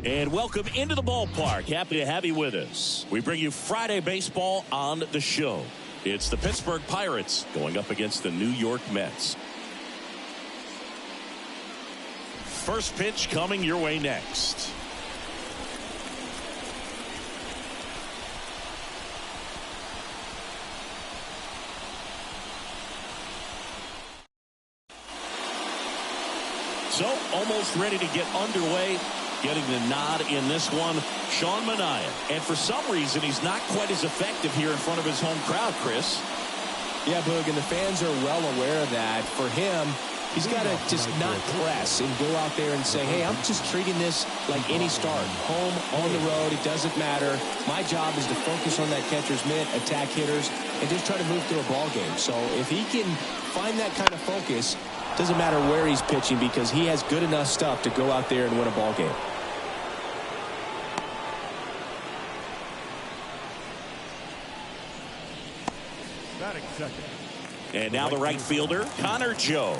And welcome into the ballpark. Happy to have you with us. We bring you Friday baseball on the show. It's the Pittsburgh Pirates going up against the New York Mets. First pitch coming your way next. So almost ready to get underway. Getting the nod in this one, Sean Manaea. And for some reason, he's not quite as effective here in front of his home crowd, Chris. Yeah, Boog, and the fans are well aware of that. For him, he's got to just not press and go out there and say, hey, I'm just treating this like any start. Home, on the road, it doesn't matter. My job is to focus on that catcher's mitt, attack hitters, and just try to move through a ball game. So if he can find that kind of focus, doesn't matter where he's pitching because he has good enough stuff to go out there and win a ball game. And now the right fielder, Connor Joe.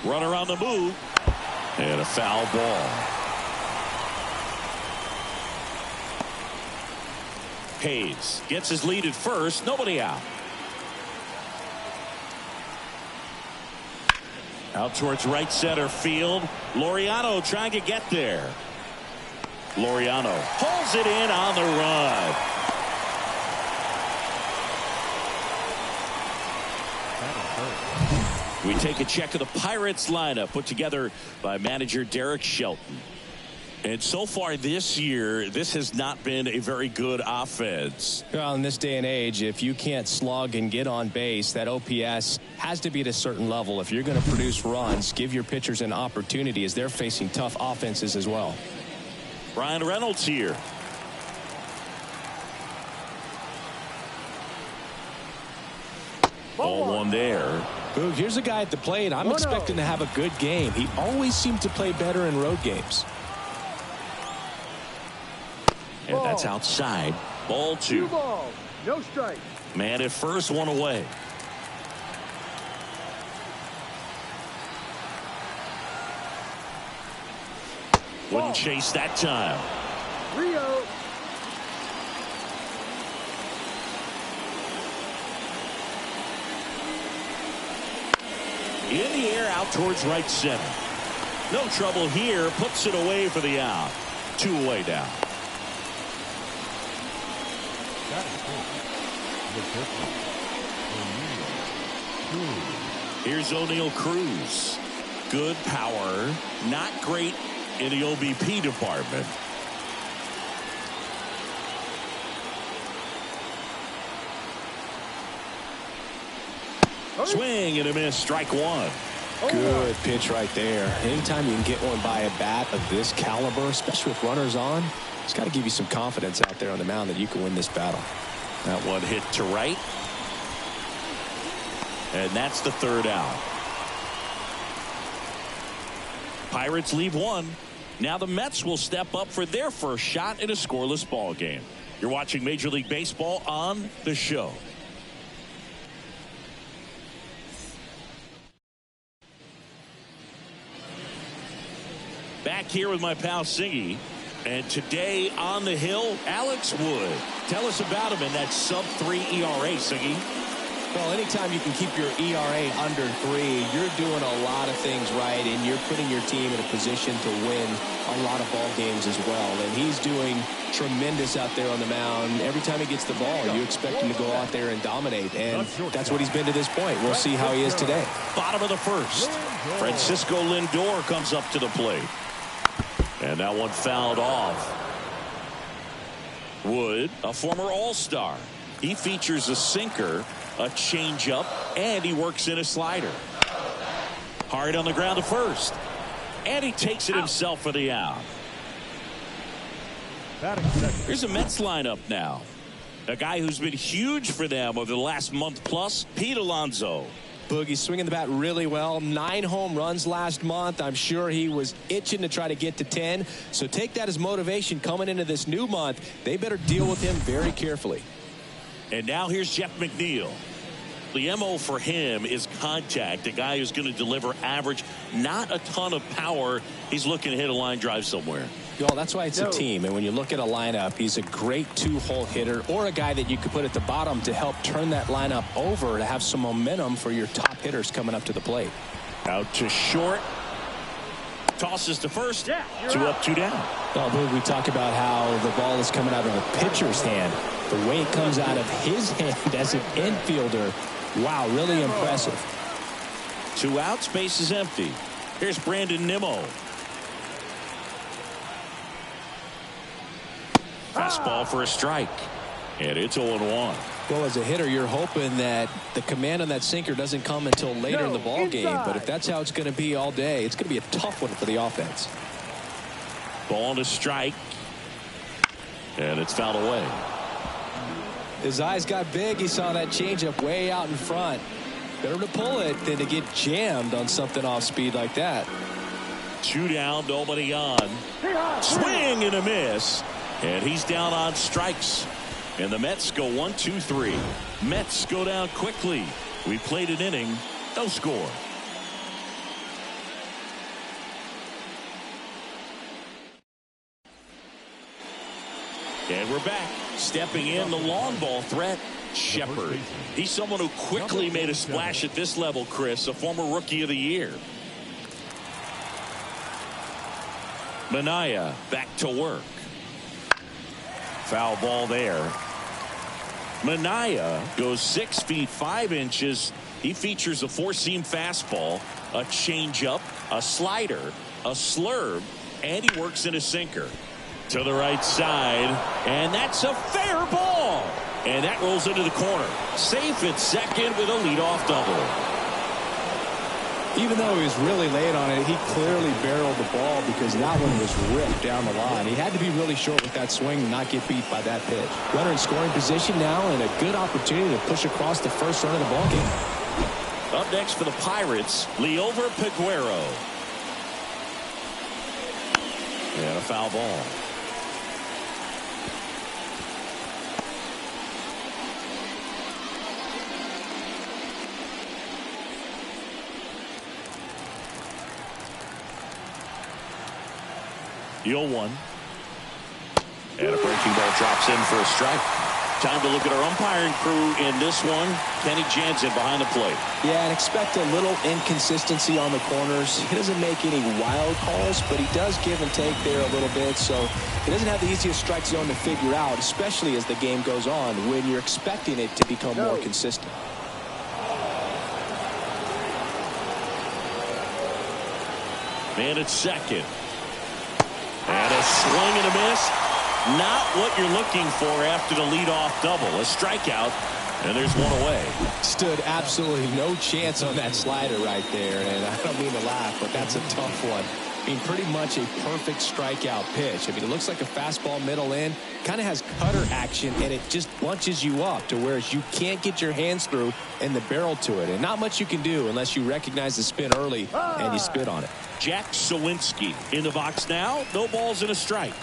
Runner on the move. And a foul ball. Hayes gets his lead at first. Nobody out. Out towards right center field. Laureano trying to get there. Laureano pulls it in on the run. We take a check of the Pirates lineup put together by manager Derek Shelton. And so far this year, this has not been a very good offense. Well, in this day and age, if you can't slug and get on base, that OPS has to be at a certain level. If you're going to produce runs, give your pitchers an opportunity as they're facing tough offenses as well. Brian Reynolds here. Ball one there. Boog, here's a guy at the plate. I'm expecting to have a good game. He always seems to play better in road games. And that's outside. Ball two. Balls, no strike. Man at first, one away. Wouldn't chase that time. Rio. In the air out towards right center. No trouble here. Puts it away for the out. Two away down. Here's O'Neal Cruz. Good power. Not great in the OBP department. Swing and a miss. Strike one. Good pitch right there. Anytime you can get one by a bat of this caliber, especially with runners on, it's got to give you some confidence out there on the mound that you can win this battle. That one hit to right. And that's the third out. Pirates leave one. Now the Mets will step up for their first shot in a scoreless ball game. You're watching Major League Baseball on the show. Back here with my pal Siggy. And today on the hill, Alex Wood. Tell us about him in that sub-3 ERA, Siggy. Well, anytime you can keep your ERA under 3, you're doing a lot of things right, and you're putting your team in a position to win a lot of ball games as well. And he's doing tremendous out there on the mound. Every time he gets the ball, you expect him to go out there and dominate, and that's what he's been to this point. We'll see how he is today. Bottom of the first. Francisco Lindor comes up to the plate. And that one fouled off. Wood, a former All-Star. He features a sinker, a changeup, and he works in a slider. Hard on the ground to first. And he takes it himself for the out. Here's a Mets lineup now. A guy who's been huge for them over the last month plus, Pete Alonso. Boogie's swinging the bat really well. 9 home runs last month. I'm sure he was itching to try to get to 10. So take that as motivation coming into this new month. They better deal with him very carefully. And now here's Jeff McNeil. The MO for him is contact. A guy who's going to deliver average, not a ton of power. He's looking to hit a line drive somewhere. Well, that's why it's a team. And when you look at a lineup, he's a great two-hole hitter or a guy that you could put at the bottom to help turn that lineup over to have some momentum for your top hitters coming up to the plate. Out to short. Tosses to first. Yeah, two up, two down. Well, Boog, we talk about how the ball is coming out of a pitcher's hand. The way it comes out of his hand as an infielder. Wow, really impressive. 2 outs, base is empty. Here's Brandon Nimmo. Fastball for a strike. And it's 0-1. Well, as a hitter, you're hoping that the command on that sinker doesn't come until later in the ball game. But if that's how it's going to be all day, it's going to be a tough one for the offense. Ball to strike. And it's fouled away. His eyes got big. He saw that changeup way out in front. Better to pull it than to get jammed on something off speed like that. 2 down, nobody on. Swing and a miss. And he's down on strikes. And the Mets go 1-2-3. Mets go down quickly. We played an inning. No score. And we're back. Stepping in, the long ball threat, Shepard. He's someone who quickly made a splash at this level, Chris, a former Rookie of the Year. Minaya back to work. Foul ball there. Minaya goes 6 feet 5 inches. He features a 4-seam fastball, a changeup, a slider, a slurve, and he works in a sinker. To the right side, and that's a fair ball. And that rolls into the corner. Safe at second with a leadoff double. Even though he was really late on it, he clearly barreled the ball because that one was ripped down the line. He had to be really short with that swing and not get beat by that pitch. Runner in scoring position now and a good opportunity to push across the first run of the ball game. Up next for the Pirates, Liover Peguero. And a foul ball. The 0-1. And a breaking ball drops in for a strike. Time to look at our umpiring crew in this one. Kenny Jansen behind the plate. Yeah, and expect a little inconsistency on the corners. He doesn't make any wild calls, but he does give and take there a little bit. So he doesn't have the easiest strike zone to figure out, especially as the game goes on when you're expecting it to become more consistent. Man at second. And a swing and a miss. Not what you're looking for after the leadoff double. A strikeout, and there's one away. Stood absolutely no chance on that slider right there. And I don't mean to laugh, but that's a tough one. I mean, pretty much a perfect strikeout pitch. I mean, it looks like a fastball middle in. Kind of has cutter action, and it just bunches you up to where you can't get your hands through and the barrel to it. And not much you can do unless you recognize the spin early and you spit on it. Jack Sawinski in the box now. No balls and a strike.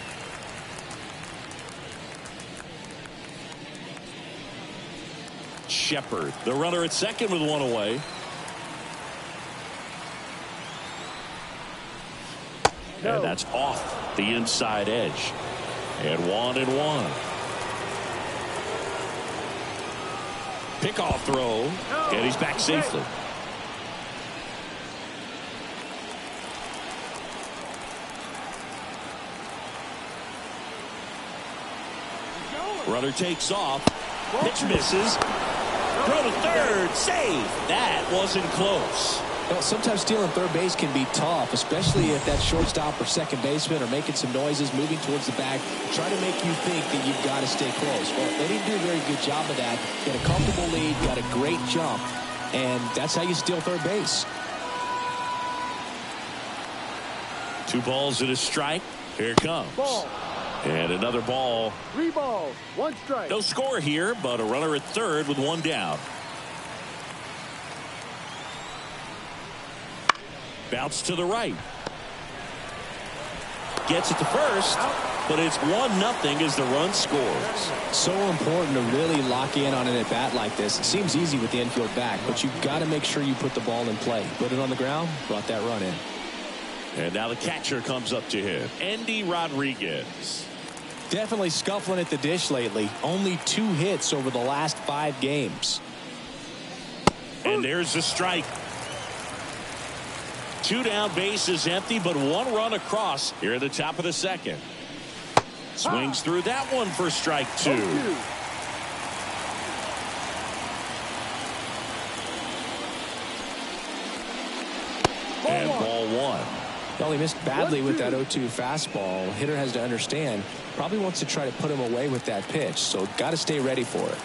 Shepard, the runner at second with one away. And that's off the inside edge. And 1-1. Pickoff throw. And he's back safely. Runner takes off. Pitch misses. Throw to third. Save. That wasn't close. Well, sometimes stealing third base can be tough, especially if that shortstop or second baseman are making some noises, moving towards the bag, trying to make you think that you've got to stay close. Well, they didn't do a very good job of that. Got a comfortable lead, got a great jump, and that's how you steal third base. 2 balls and a strike. Here it comes. Ball. And another ball. 3 balls, 1 strike. No score here, but a runner at third with 1 down. Bounce to the right. Gets it to first. but it's 1-0 as the run scores. So important to really lock in on an at-bat like this. It seems easy with the infield back, but you've got to make sure you put the ball in play. Put it on the ground, brought that run in. And now the catcher comes up to him, Andy Rodriguez. Definitely scuffling at the dish lately. Only 2 hits over the last 5 games. And there's the strike. 2 down, base is empty, but 1 run across here at the top of the second. Swings through that one for strike 2. And ball 1. Well, he missed badly with that 0-2 fastball. Hitter has to understand, probably wants to try to put him away with that pitch, so got to stay ready for it.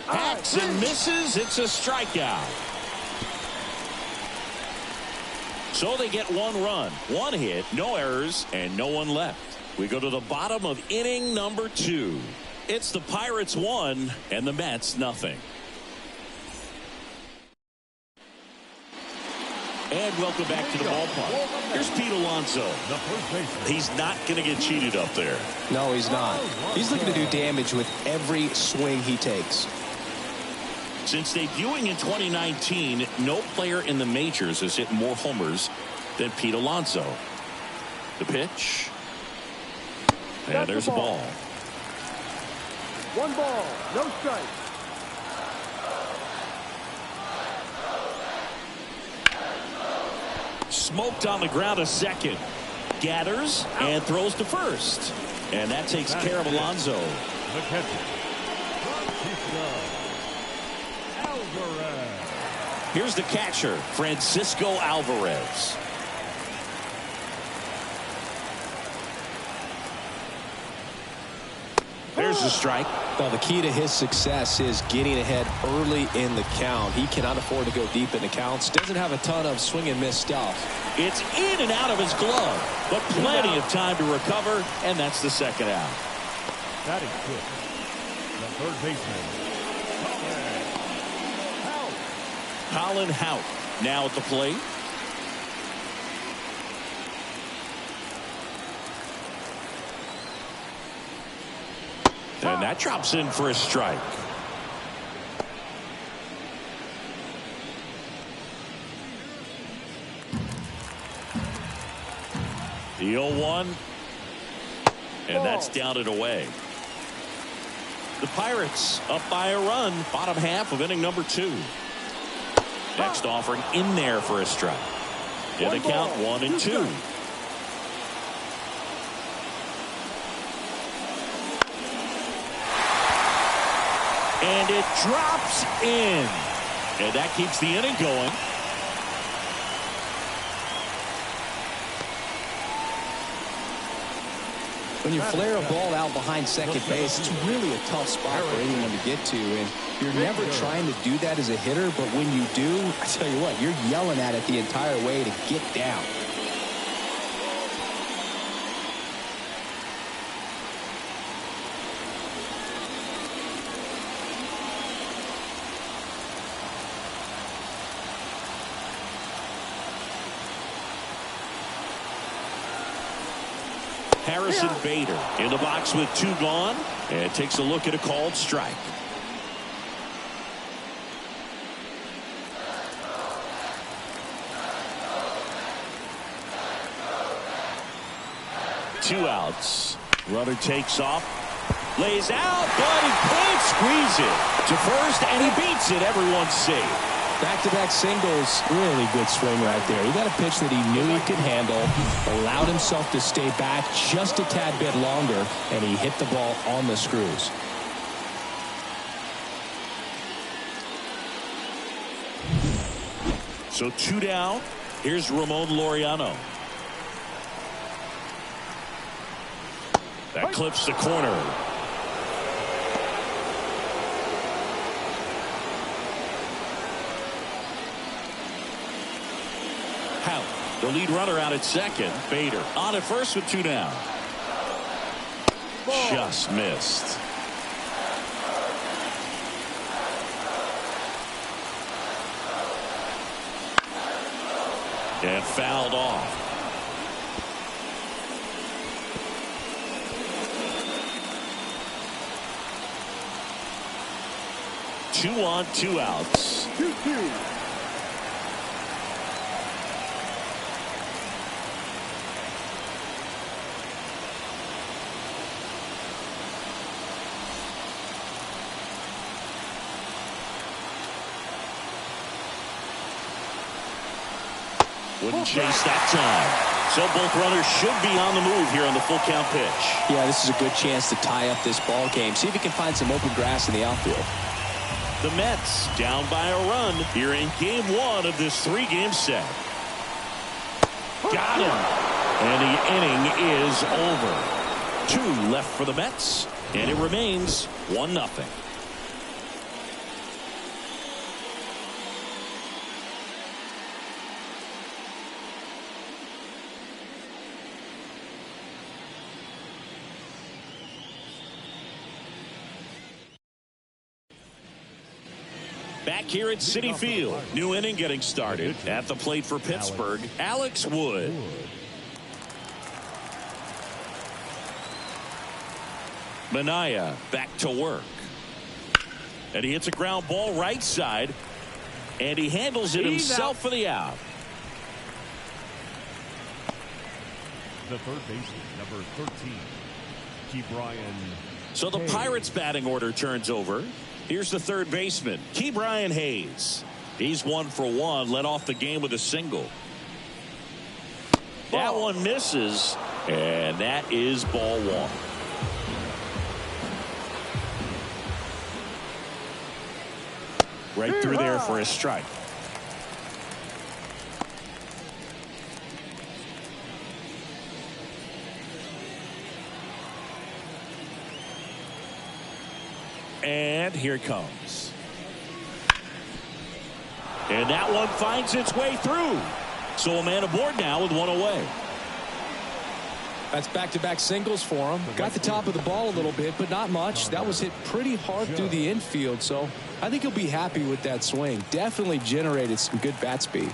Hacks and misses. It's a strikeout. So they get 1 run, 1 hit, no errors, and no one left. We go to the bottom of inning number 2. It's the Pirates 1 and the Mets nothing. And welcome back to the ballpark. Here's Pete Alonso. He's not going to get cheated up there. No, he's not. He's looking to do damage with every swing he takes. Since debuting in 2019, no player in the majors has hit more homers than Pete Alonso. The pitch. And there's a ball. 1 ball, no strike. Smoked on the ground to second. Gathers and throws to first. And that takes care of Alonso. The catcher. Here's the catcher, Francisco Alvarez. There's the strike. Well, the key to his success is getting ahead early in the count. He cannot afford to go deep in the counts. Doesn't have a ton of swing and miss stuff. It's in and out of his glove, but plenty of time to recover, and that's the second out. That is good. The third baseman. Colin Houck now at the plate. And that drops in for a strike. The 0-1. And that's down and away. The Pirates up by a run, bottom half of inning number 2. Next offering in there for a strike. In the count 1-2. And it drops in. And that keeps the inning going. When you flare a ball out behind second base, it's really a tough spot for anyone to get to. And you're never trying to do that as a hitter, but when you do, I tell you what, you're yelling at it the entire way to get down. Harrison Bader in the box with 2 gone and takes a look at a called strike. Two outs. Runner takes off, lays out, but he can't squeeze it to first, and he beats it. Everyone's safe. Back-to-back singles, really good swing right there. He got a pitch that he knew he could handle, allowed himself to stay back just a tad bit longer, and he hit the ball on the screws. So 2 down. Here's Ramon Laureano. That clips the corner. Houck, the lead runner out at second. Bader on at first with 2 down. Just missed. And fouled off. 2 on, 2 outs. 2-2. Wouldn't chase that time. So both runners should be on the move here on the full count pitch. Yeah, this is a good chance to tie up this ball game. See if he can find some open grass in the outfield. The Mets down by a run here in game 1 of this 3-game set. Got him. And the inning is over. 2 left for the Mets. And it remains 1-0. Back here at Citi Field. New inning getting started. At the plate for Pittsburgh, Alex Wood. Manaea back to work. And he hits a ground ball right side. And he handles it himself for the out. The third baseman, number 13, Ke'Bryan. So the Pirates batting order turns over. Here's the third baseman, Ke'Bryan Hayes. He's 1 for 1, led off the game with a single. That one misses, and that is ball 1. Right through there for a strike. And here it comes. And that one finds its way through. So a man aboard now with 1 away. That's back-to-back singles for him. Got the top of the ball a little bit, but not much. That was hit pretty hard through the infield, so I think he'll be happy with that swing. Definitely generated some good bat speed.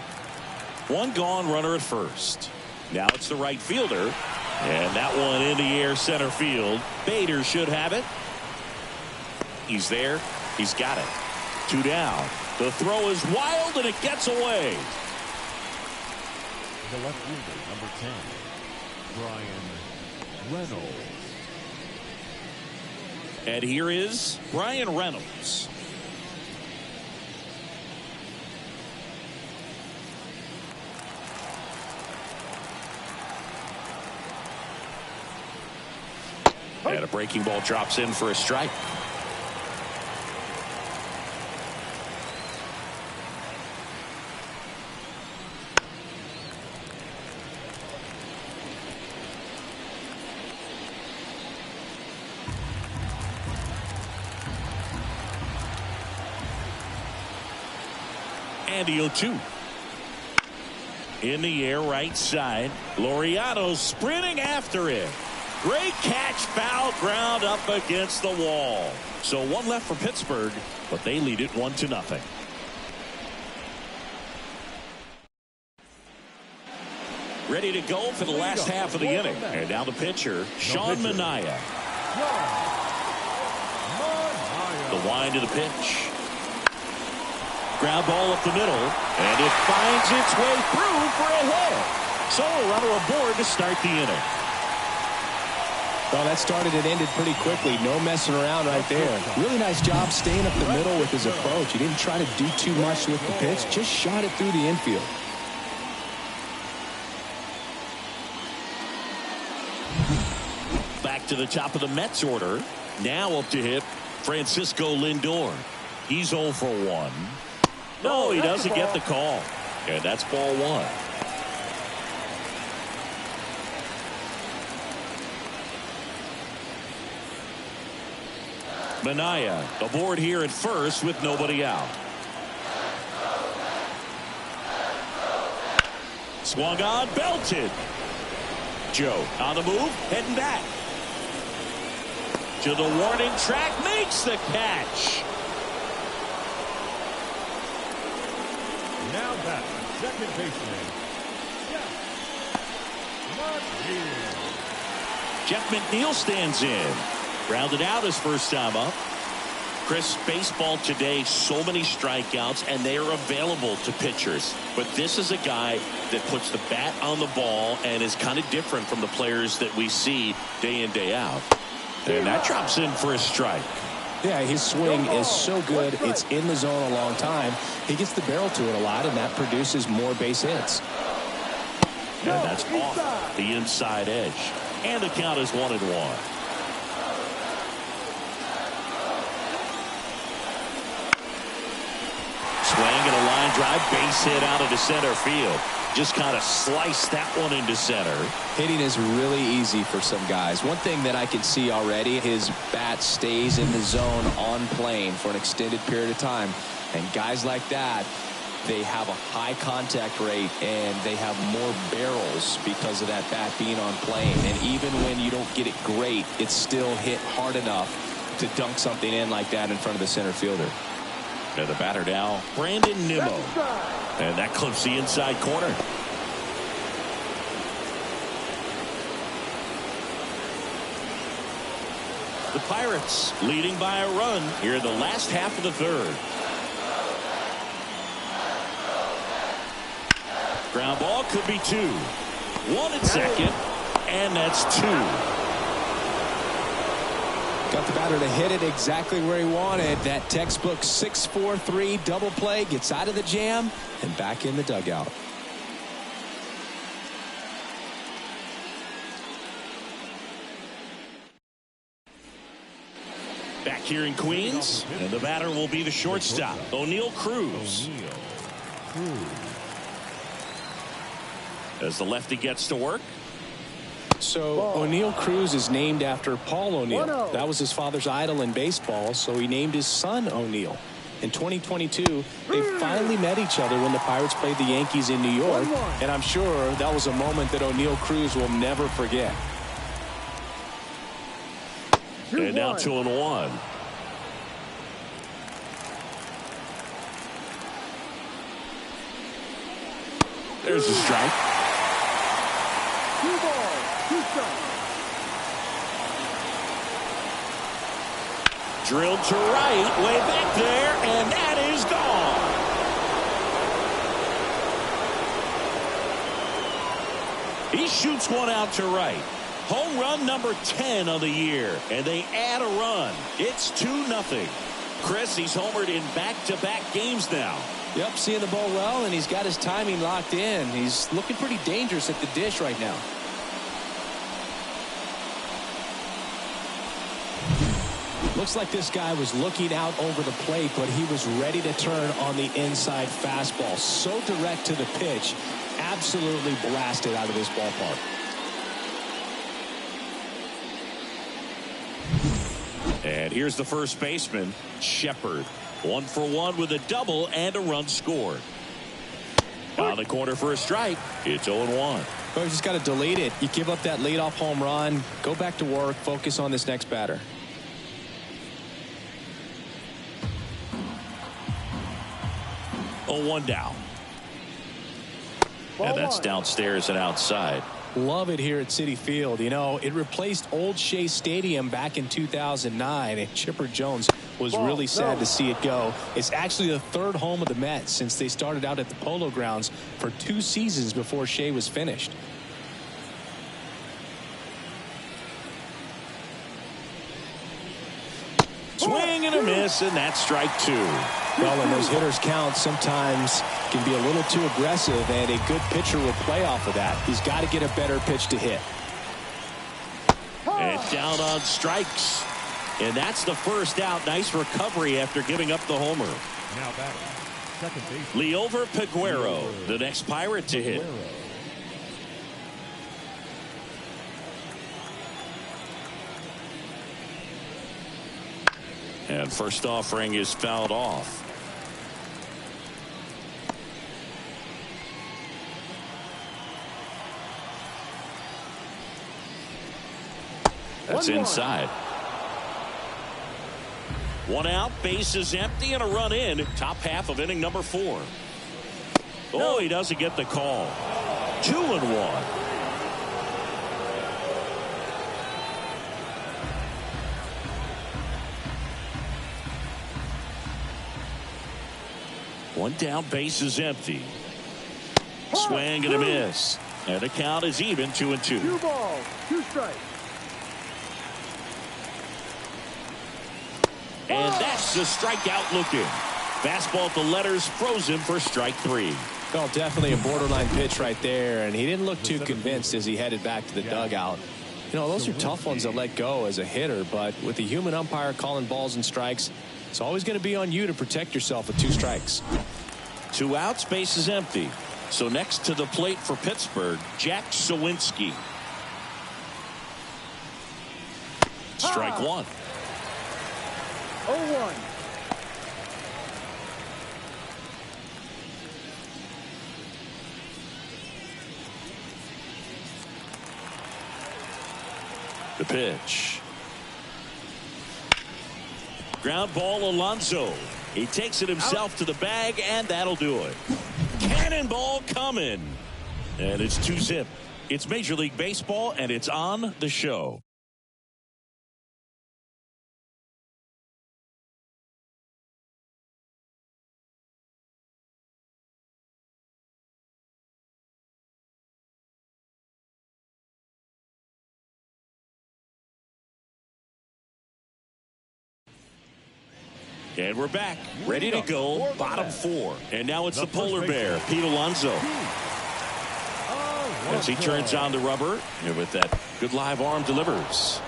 1 gone, runner at first. Now it's the right fielder. And that one in the air center field. Bader should have it. He's there. He's got it. 2 down. The throw is wild and it gets away. The left fielder, number 10, Bryan Reynolds. And here is Bryan Reynolds. And a breaking ball drops in for a strike. And the 0-2. In the air right side. Laureano sprinting after it. Great catch, foul ground up against the wall. So 1 left for Pittsburgh, but they lead it 1-0. Ready to go for the last half of the inning. And now the pitcher, Sean Manaea. The wind of the pitch. Ground ball up the middle, and it finds its way through for a hit. So a runner aboard to start the inning. Well, that started and ended pretty quickly. No messing around right there. Really nice job staying up the middle with his approach. He didn't try to do too much with the pitch. Just shot it through the infield. Back to the top of the Mets order. Now up to hit Francisco Lindor. He's 0 for 1. No, he doesn't get the call. And that's ball 1. Manaea aboard here at first with nobody out. Swung on, belted. Joe on the move, heading back. To the warning track, makes the catch. Now back, second baseman, Jeff McNeil. Jeff McNeil stands in. Grounded out his first time up. Chris, baseball today, so many strikeouts, and they are available to pitchers. But this is a guy that puts the bat on the ball and is kind of different from the players that we see day in, day out. And that drops in for a strike. Yeah, his swing is so good. It's in the zone a long time. He gets the barrel to it a lot, and that produces more base hits. And that's off the inside edge. And the count is 1-1. Swing and a line drive, base hit out into center field. Just kind of sliced that one into center. Hitting is really easy for some guys. One thing that I can see already, his bat stays in the zone on plane for an extended period of time. And guys like that, they have a high contact rate and they have more barrels because of that bat being on plane. And even when you don't get it great, it's still hit hard enough to dunk something in like that in front of the center fielder. And the batter now, Brandon Nimmo. And that clips the inside corner. The Pirates leading by a run here in the last half of the third. Ground ball could be 2. 1 at second, and that's 2. Got the batter to hit it exactly where he wanted. That textbook 6-4-3 double play, gets out of the jam and back in the dugout. Back here in Queens, and the batter will be the shortstop, O'Neal Cruz. As the lefty gets to work. So O'Neal Cruz is named after Paul O'Neill. That was his father's idol in baseball, so he named his son O'Neal. In 2022, they finally met each other when the Pirates played the Yankees in New York, and I'm sure that was a moment that O'Neal Cruz will never forget. And now 2-1. There's a strike. 2 balls, 2 strikes. Drilled to right, way back there, and that is gone. He shoots one out to right. Home run number 10 of the year, and they add a run. It's 2-0. Chris, he's homered in back-to-back games now. Yep, seeing the ball well, and he's got his timing locked in. He's looking pretty dangerous at the dish right now. Looks like this guy was looking out over the plate, but he was ready to turn on the inside fastball. So direct to the pitch, absolutely blasted out of this ballpark. And here's the first baseman, Shepard. 1 for 1 with a double and a run scored. On the corner for a strike. It's 0-1. Well, you just got to delete it. You give up that leadoff home run. Go back to work. Focus on this next batter. One down. And that's downstairs and outside. Love it here at Citi Field. You know, it replaced Old Shea Stadium back in 2009, and Chipper Jones was really sad to see it go. It's actually the third home of the Mets since they started out at the Polo Grounds for 2 seasons before Shea was finished. Swing and a miss, and that's strike 2. Well, and those hitters count sometimes can be a little too aggressive, and a good pitcher will play off of that. He's got to get a better pitch to hit. And down on strikes. And that's the first out. Nice recovery after giving up the homer. Now batting, second base. Leover Peguero, the next Pirate to hit. And first offering is fouled off. That's inside. 1 out, base is empty, and a run in. Top half of inning number 4. Oh, he doesn't get the call. 2-1. One down, base is empty. Swing and a miss. And the count is even, 2-2. 2 balls, 2 strikes. And that's the strikeout looking. Fastball at the letters, frozen for strike 3. Well, definitely a borderline pitch right there, and he didn't look too convinced as he headed back to the dugout. You know, those are tough ones to let go as a hitter, but with the human umpire calling balls and strikes, it's always going to be on you to protect yourself with 2 strikes. 2 outs, base is empty. So next to the plate for Pittsburgh, Jack Sawinski. Strike 1. 0-1. The pitch. Ground ball, Alonso. He takes it himself to the bag, and that'll do it. Cannonball coming. And it's 2-0. It's Major League Baseball, and it's on the show. And we're back, ready to go, bottom 4. And now it's the polar bear, Pete Alonso. As he turns on the rubber, and with that good live arm delivers.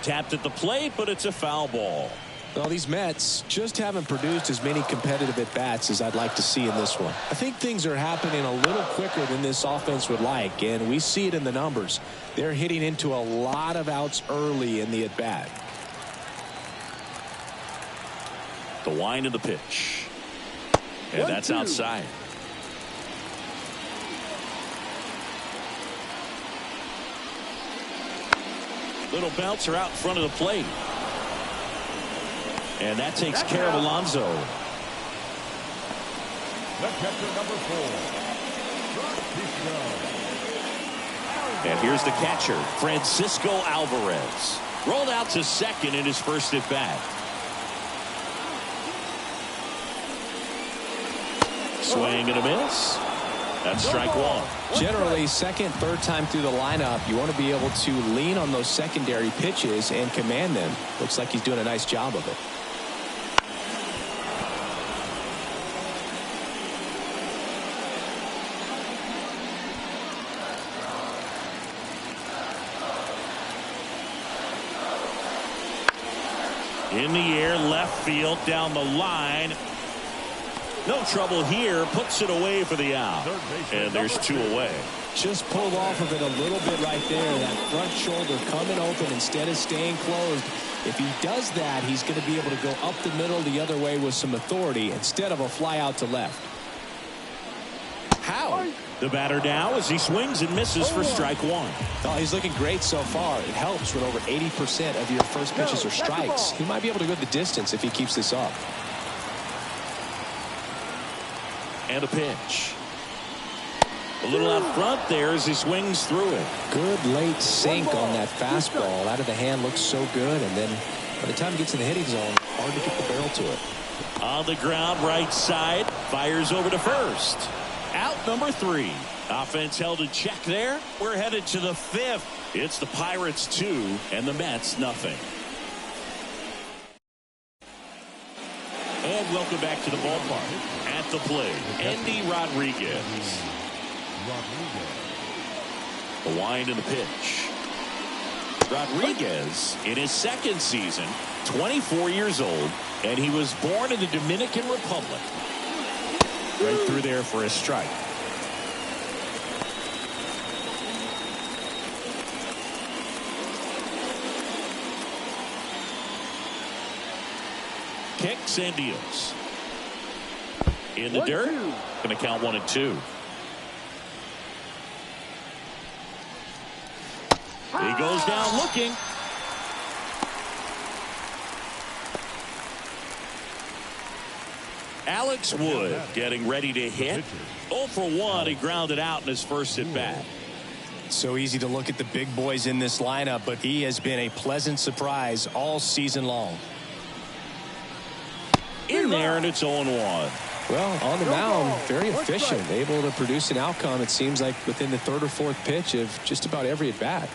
Tapped at the plate, but it's a foul ball. Well, these Mets just haven't produced as many competitive at-bats as I'd like to see in this one. I think things are happening a little quicker than this offense would like, and we see it in the numbers. They're hitting into a lot of outs early in the at-bat. The wind of the pitch. And that's outside. Little bouncer out in front of the plate. And that takes care of Alonso. The catcher, number 4. And here's the catcher, Francisco Alvarez. Rolled out to second in his first at bat. Swing and a miss. That's strike 1. Generally, second, third time through the lineup, you want to be able to lean on those secondary pitches and command them. Looks like he's doing a nice job of it. In the air, left field, down the line. No trouble here, puts it away for the out. And there's 2 away. Just pulled off of it a little bit right there. That front shoulder coming open instead of staying closed. If he does that, he's going to be able to go up the middle the other way with some authority instead of a fly out to left. How? The batter now as he swings and misses for strike 1. Oh, he's looking great so far. It helps when over 80% of your first pitches are strikes. He might be able to go the distance if he keeps this up. And a pitch. A little out front there as he swings through it. Good late sink on that fastball. Out of the hand looks so good, and then by the time it gets in the hitting zone, hard to get the barrel to it. On the ground, right side, fires over to first. Out number 3. Offense held in check there. We're headed to the 5th. It's the Pirates 2 and the Mets nothing. And welcome back to the ballpark. At the plate, Andy Rodriguez. The wind and the pitch. Rodriguez in his second season, 24 years old, and he was born in the Dominican Republic. Right through there for a strike. Kicks and deals. In the dirt. Going to count 1 and 2. He goes down looking. Alex Wood getting ready to hit. 0 for 1. He grounded out in his first at bat. So easy to look at the big boys in this lineup, but he has been a pleasant surprise all season long. In there, and it's 0-1. Well, on the No mound, ball. very One efficient, strike. able to produce an outcome, it seems like, within the third or fourth pitch of just about every at bat.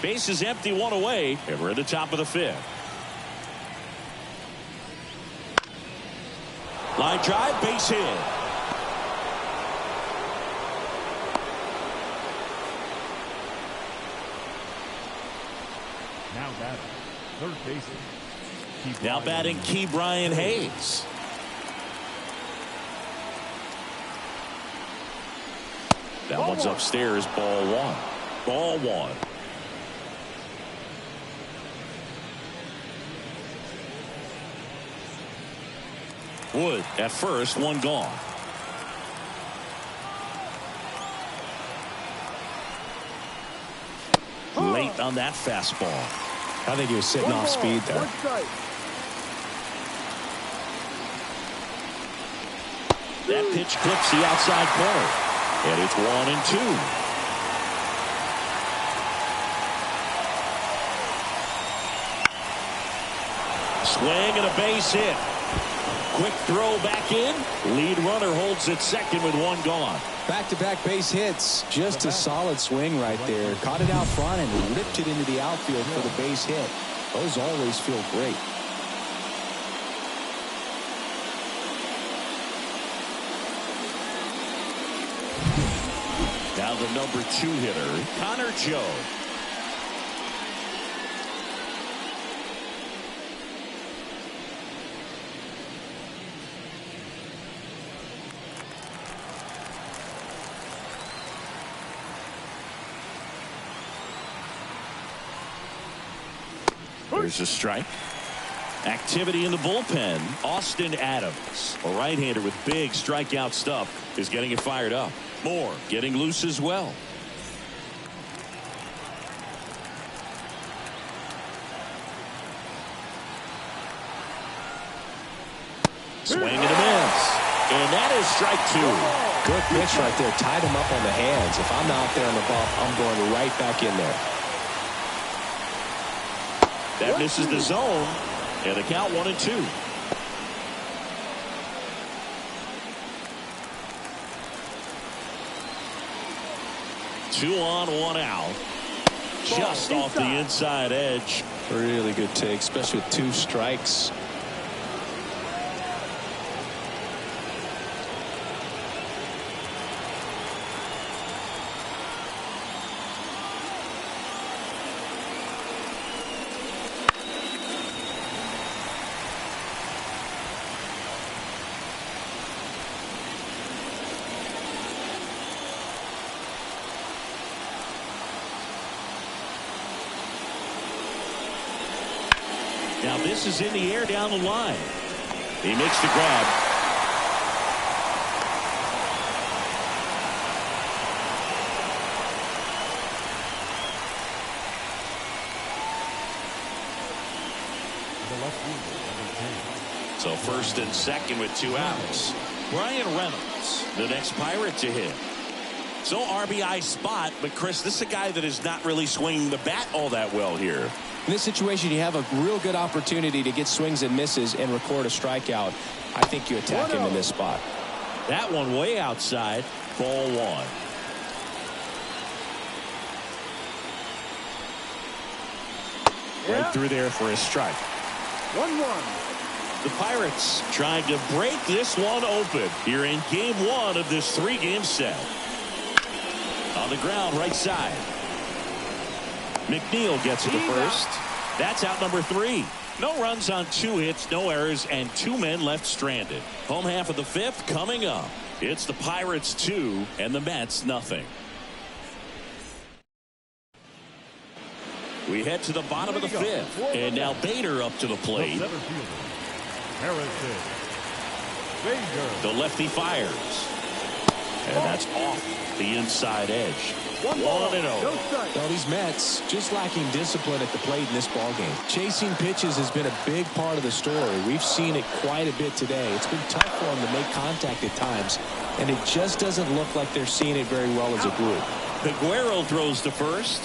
Base is empty, one away, and we're at the top of the fifth. Line drive, base hit. Now batting, third baseman. Now batting Key Brian Hayes. That one's upstairs, ball one. Ball one. Wood at first, one gone. Late on that fastball. I think he was sitting off speed there. One strike. That pitch clips the outside corner. And it's 1-2. Swing and a base hit. Quick throw back in. Lead runner holds it second with one gone. Back-to-back base hits. Just a solid swing right there. Caught it out front and ripped it into the outfield for the base hit. Those always feel great. Now the number 2 hitter, Connor Joe. There's a strike. Activity in the bullpen. Austin Adams, a right-hander with big strikeout stuff, is getting it fired up. Moore getting loose as well. Swing and a miss. And that is strike 2. Good pitch right there. Tied him up on the hands. If I'm out there on the bump, I'm going right back in there. That misses the zone. And the count 1-2. Two on, one out. Just off the inside edge. Really good take, especially with 2 strikes. Now this is in the air down the line. He makes the grab. So first and second with 2 outs. Brian Reynolds, the next Pirate to hit. So RBI spot, but Chris, this is a guy that is not really swinging the bat all that well here. In this situation, you have a real good opportunity to get swings and misses and record a strikeout. I think you attack him in this spot. That one way outside, ball one. Right through there for a strike. 1-1. The Pirates trying to break this one open here in game 1 of this 3-game set. On the ground, right side. McNeil gets it to first. That's out number 3. No runs on 2 hits, no errors, and 2 men left stranded. Home half of the 5th coming up. It's the Pirates 2 and the Mets nothing. We head to the bottom of the 5th, and now Bader up to the plate. The lefty fires, and that's off the inside edge. 1-0. Well, these Mets just lacking discipline at the plate in this ballgame. Chasing pitches has been a big part of the story. We've seen it quite a bit today. It's been tough for them to make contact at times, and it just doesn't look like they're seeing it very well as a group. Peguero throws to first,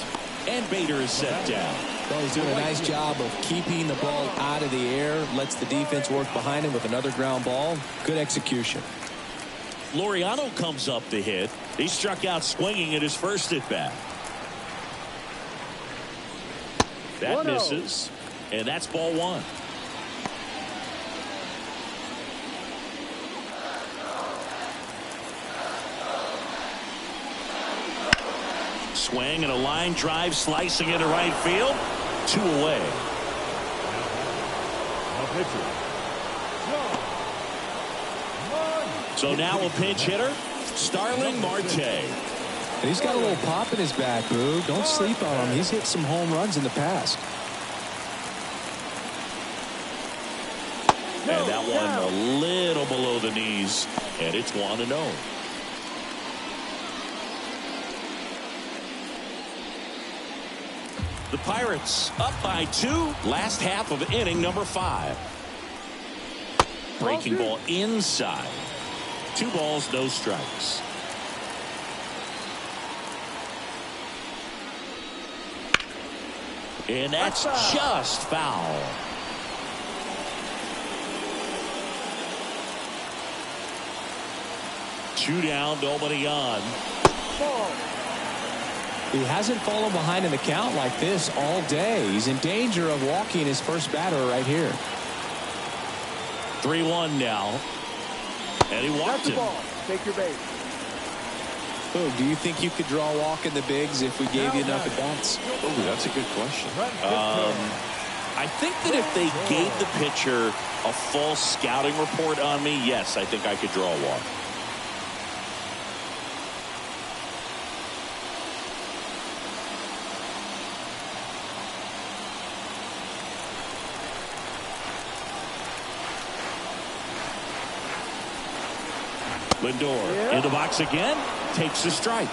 and Bader is set down. Well, he's doing a nice job of keeping the ball out of the air, lets the defense work behind him with another ground ball. Good execution. Laureano comes up to hit. He struck out swinging at his first at bat. That misses, and that's ball one. Swing and a line drive slicing into right field. 2 away. So now a pinch hitter, Starling Marte. And he's got a little pop in his bat, Boog. Don't sleep on him. He's hit some home runs in the past. And that one a little below the knees, and it's 1-0. The Pirates up by 2. Last half of inning number 5. Breaking ball inside. 2 balls, no strikes. And that's just foul. Two down, nobody on. He hasn't fallen behind in the count like this all day. He's in danger of walking his first batter right here. 3-1 now. And he walked him. Take your base. Oh, do you think you could draw a walk in the bigs if we gave you enough at bats? Oh, that's a good question. I think that if they gave the pitcher a false scouting report on me, yes, I think I could draw a walk. Lindor in the box again, takes a strike.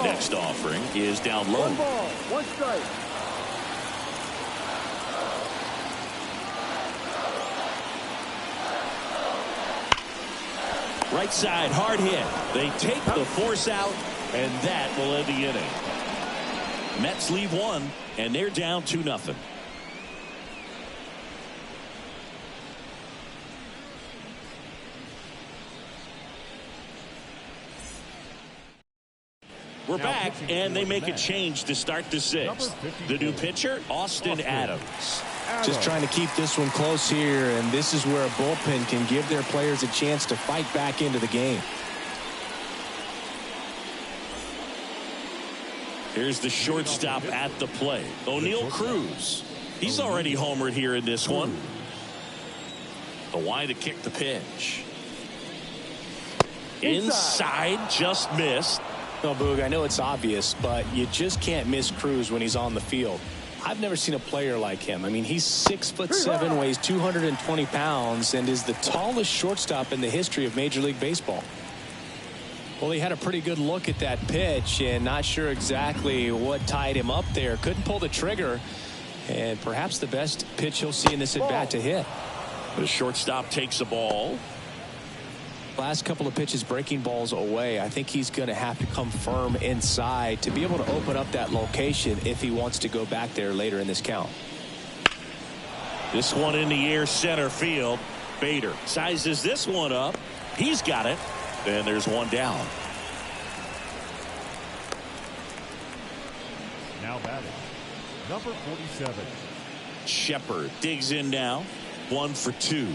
Next offering is down low. 1 ball, 1 strike. Right side, hard hit. They take the force out, and that will end the inning. Mets leave 1, and they're down 2-0. We're back, and they make a change to start the 6th. The new pitcher, Austin Adams. Just trying to keep this one close here, and this is where a bullpen can give their players a chance to fight back into the game. Here's the shortstop at the plate, O'Neal Cruz. He's already homered here in this one. The wide to kick the pitch. Inside, just missed. No, Boog, I know it's obvious, but you just can't miss Cruz when he's on the field. I've never seen a player like him. I mean, he's 6'7", weighs 220 pounds, and is the tallest shortstop in the history of Major League Baseball. Well, he had a pretty good look at that pitch, and not sure exactly what tied him up there. Couldn't pull the trigger, and perhaps the best pitch he'll see in this at-bat to hit. The shortstop takes the ball. Last couple of pitches breaking balls away. I think he's going to have to come firm inside to be able to open up that location if he wants to go back there later in this count. This one in the air, center field. Bader sizes this one up. He's got it. And there's 1 down. Now batting, number 47. Shepard digs in now. 1 for 2.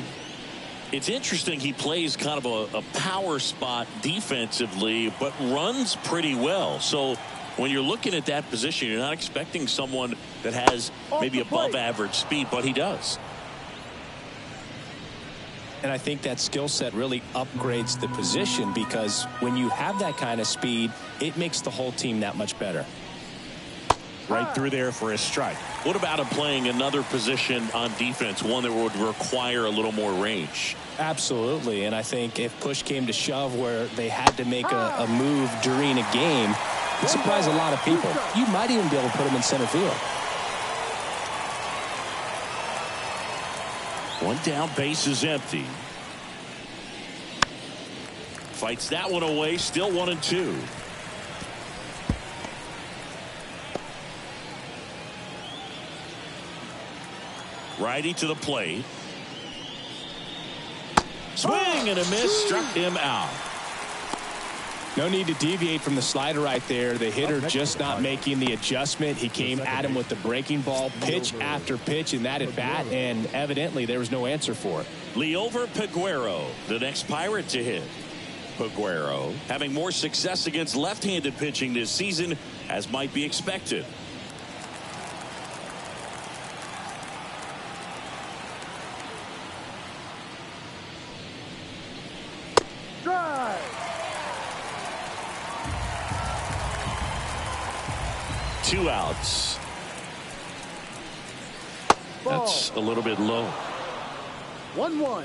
It's interesting, he plays kind of a power spot defensively, but runs pretty well. So when you're looking at that position, you're not expecting someone that has maybe above average speed, but he does. And I think that skill set really upgrades the position, because when you have that kind of speed, it makes the whole team that much better. Right through there for a strike. What about him playing another position on defense, one that would require a little more range? Absolutely, and I think if push came to shove where they had to make a move during a game, it surprised a lot of people. You might even be able to put him in center field. One down, base is empty. Fights that one away, still 1-2. Righty to the plate. Swing and a miss, struck him out. No need to deviate from the slider right there. The hitter just not making the adjustment. He came at him with the breaking ball, pitch after pitch in that at bat, and evidently there was no answer for it. Liover Peguero, the next Pirate to hit. Peguero having more success against left-handed pitching this season, as might be expected. Drive. 2 outs. Ball. That's a little bit low. 1-1.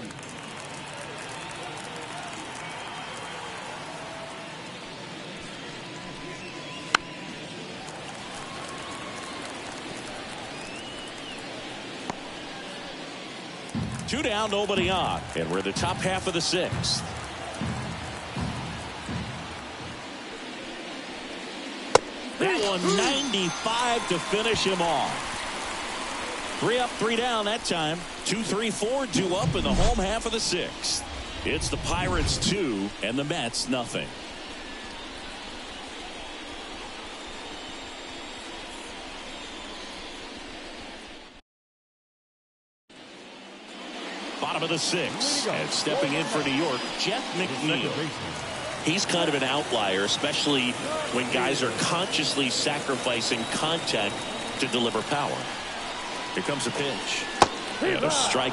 Two down, nobody on, and we're in the top half of the 6th. That one 95 to finish him off. 3 up, 3 down that time. 2, 3, 4, 2 up in the home half of the 6th. It's the Pirates 2 and the Mets nothing. Bottom of the 6th, and stepping in for New York, Jeff McNeil. He's kind of an outlier, especially when guys are consciously sacrificing contact to deliver power. Here comes a pitch. And a strike.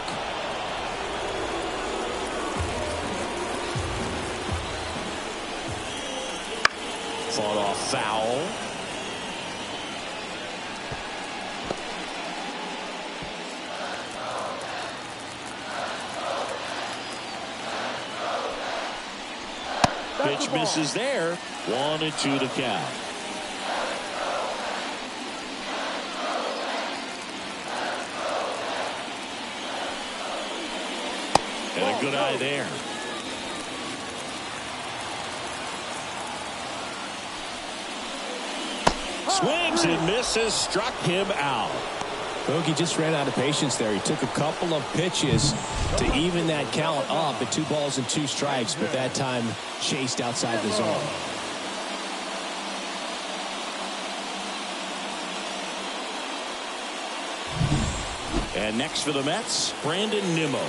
Fought off foul. Pitch misses there. 1-2 to count. And a good eye there. Swings and misses, struck him out. Bogey just ran out of patience there. He took a couple of pitches to even that count up at 2 balls and 2 strikes, but that time chased outside the zone. And next for the Mets, Brandon Nimmo.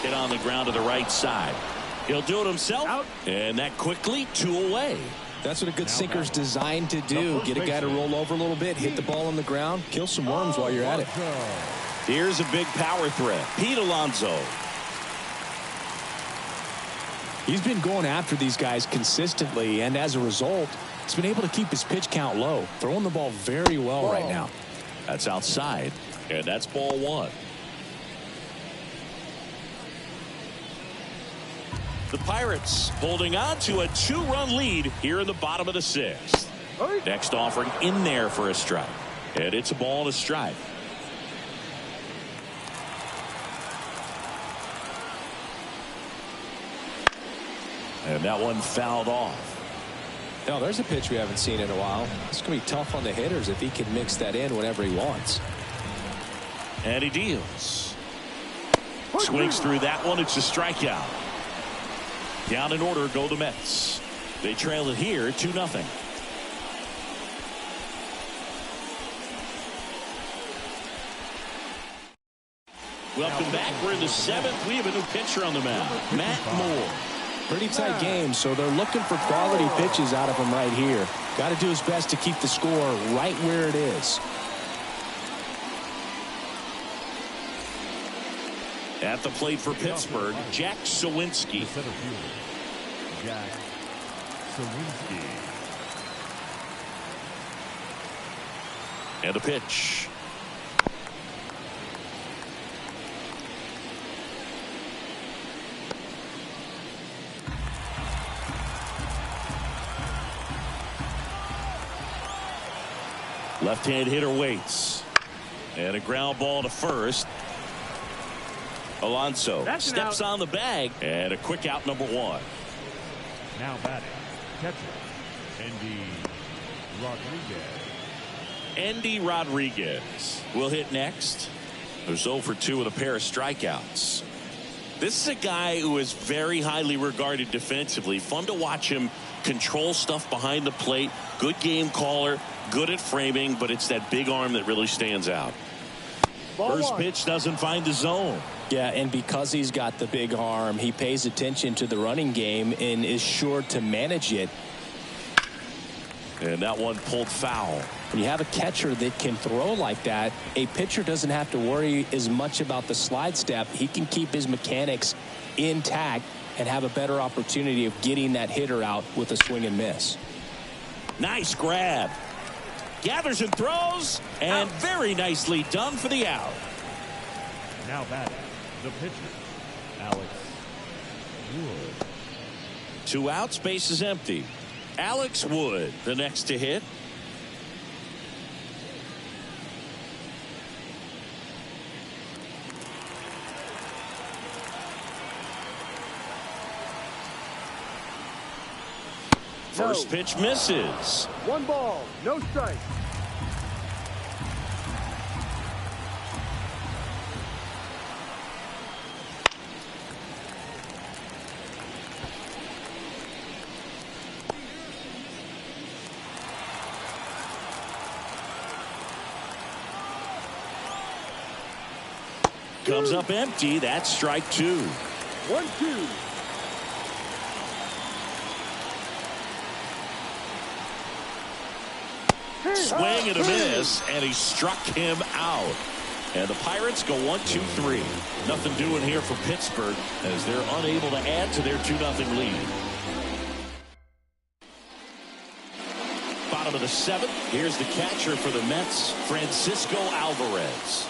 Hit on the ground to the right side. He'll do it himself. Out. And that quickly, 2 away. That's what a good sinker's designed to do. Get a guy to roll over a little bit, hit the ball on the ground, kill some worms while you're at it. Here's a big power threat. Pete Alonso. He's been going after these guys consistently, and as a result, he's been able to keep his pitch count low. Throwing the ball very well right now. That's outside, and that's ball 1. The Pirates holding on to a 2-run lead here in the bottom of the 6th. Next offering in there for a strike. And it's a ball and a strike. And that one fouled off. Now there's a pitch we haven't seen in a while. It's going to be tough on the hitters if he can mix that in whenever he wants. And he deals. Swings through that one. It's a strikeout. Down in order go the Mets. They trail it here 2-0. Welcome back. We're in the 7th. We have a new pitcher on the mound, Matt Moore. Pretty tight game, so they're looking for quality pitches out of him right here. Got to do his best to keep the score right where it is. At the plate for Pittsburgh, Jack Sawinski. Jack Sawinski. And a pitch. Left-hand hitter waits. And a ground ball to first. Alonso steps on the bag. And a quick out, number 1. Now batting, catcher, Endy Rodriguez. Endy Rodriguez will hit next. There's 0 for 2 with a pair of strikeouts. This is a guy who is very highly regarded defensively. Fun to watch him control stuff behind the plate. Good game caller, good at framing, but it's that big arm that really stands out. First pitch doesn't find the zone. Yeah, and because he's got the big arm, he pays attention to the running game and is sure to manage it. And that one pulled foul. When you have a catcher that can throw like that, a pitcher doesn't have to worry as much about the slide step. He can keep his mechanics intact and have a better opportunity of getting that hitter out with a swing and miss. Nice grab. Gathers and throws, and very nicely done for the out. Now batting, the pitcher, Alex Wood. 2 outs, base is empty. Alex Wood, the next to hit. First pitch misses. 1 ball, no strike. Comes up empty. That's strike 2. 1-2. Swing and a miss, and he struck him out. And the Pirates go 1-2-3. Nothing doing here for Pittsburgh as they're unable to add to their 2-0 lead. Bottom of the 7th. Here's the catcher for the Mets, Francisco Alvarez.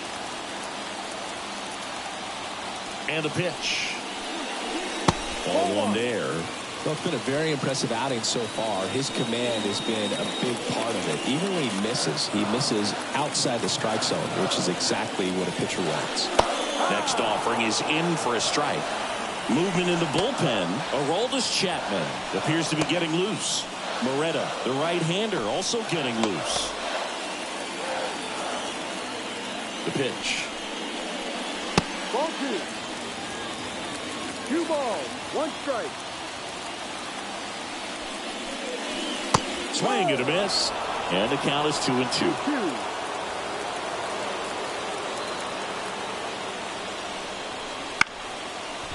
And the pitch. Ball 1 there. Well, it's been a very impressive outing so far. His command has been a big part of it. Even when he misses outside the strike zone, which is exactly what a pitcher wants. Next offering is in for a strike. Movement in the bullpen. Aroldis Chapman appears to be getting loose. Moretta, the right-hander, also getting loose. The pitch. Ball 2. 2 balls, 1 strike. Swing and a miss. And the count is 2-2.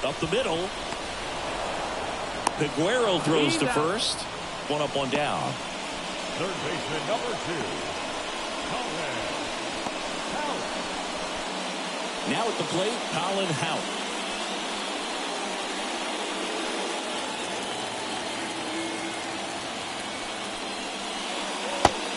Up the middle. Peguero throws to first. 1 up, 1 down. Third baseman, number 2. Now at the plate, Colin Houck.